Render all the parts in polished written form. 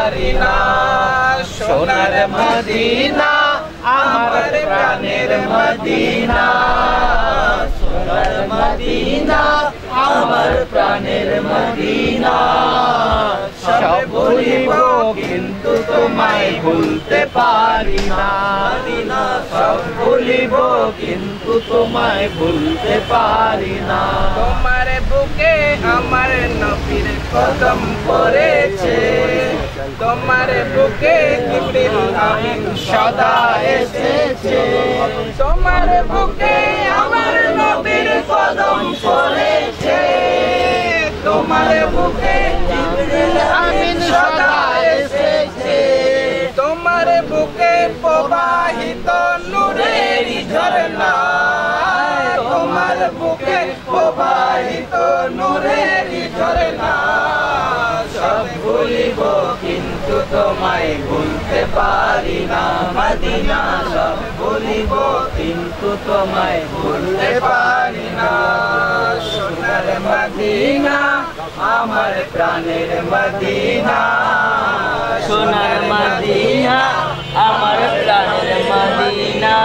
পারি না। সোনার মদিনা আমার প্রাণের মদিনা, সোনার মদিনা আমার প্রাণের মদিনা। সব ভুলিব কিন্তু তোমায় ভুলতে পারি না। মদিনা সব ভুলিব কিন্তু তোমায় ভুলতে পারি না। তোমার বুকে আমার নবীর কদম পড়েছে, তোমার বুকে জিবরিল আমিন সদা এসেছে। তোমার বুকে আমার নবীর কদম পড়েছে, তোমার বুকে জিবরিল আমিন সদা এসেছে। তোমার বুকে প্রবাহিত নূরের ঝরনা, তোমার বুকে প্রবাহিত নূরের ঝরনা। সব ভুলিব কিন্তু তোমায় ভুলতে পারি না। মদিনা সব ভুলিব কিন্তু তোমায় ভুলতে পারি না। সোনার মদিনা আমার প্রাণের মদিনা, সোনার মদিনা আমার প্রাণের মদিনা।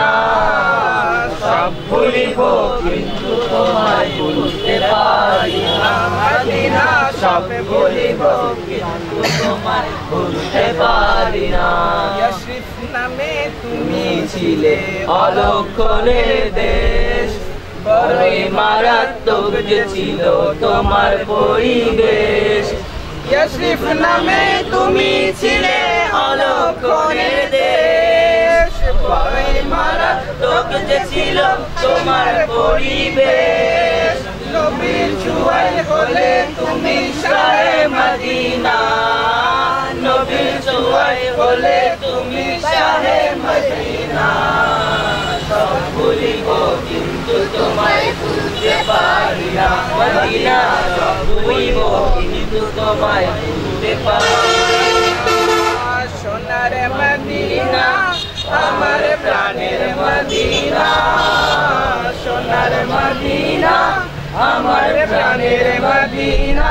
সব ভুলিব কিন্তু তোমায় ভুলতে পারি না। মদিনা সব ভুলিব কিন্তু তোমায় ভুলতে পারি না। ইয়াসরিফ নামে তুমি ছিলে অলক্ষণের দেশ, বড়ই মারাত্মক যে ছিল তোমার পরিবেশ। ইয়াসরিফ নামে তুমি ছিলে অলক্ষণের দেশ, বড়ই মারাত্মক যে ছিল তোমার পরিবেশ। নবীর ছোঁয়ায় হলে তুমি শাহে মদিনা, নবীর ছোঁয়ায় হলে তুমি শাহে মদিনা। সব ভুলিব কিন্তু তোমায় ভুলতে পারি না। মদিনা সব ভুলিব কিন্তু তোমায় ভুলতে পারি না। সোনার মদিনা আমার প্রাণের মদিনা, সোনার মদিনা আমার প্রাণের মদিনা।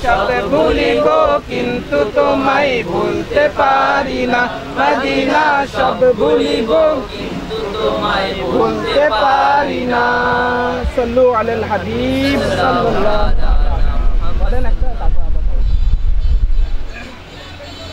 সব ভুলিব কিন্তু তোমায় ভুলতে পারি না। মদিনা সব ভুলিব কিন্তু তোমায় ভুলতে পারি না। সাল্লু আলাল হাবিব সাল্লাল্লাহু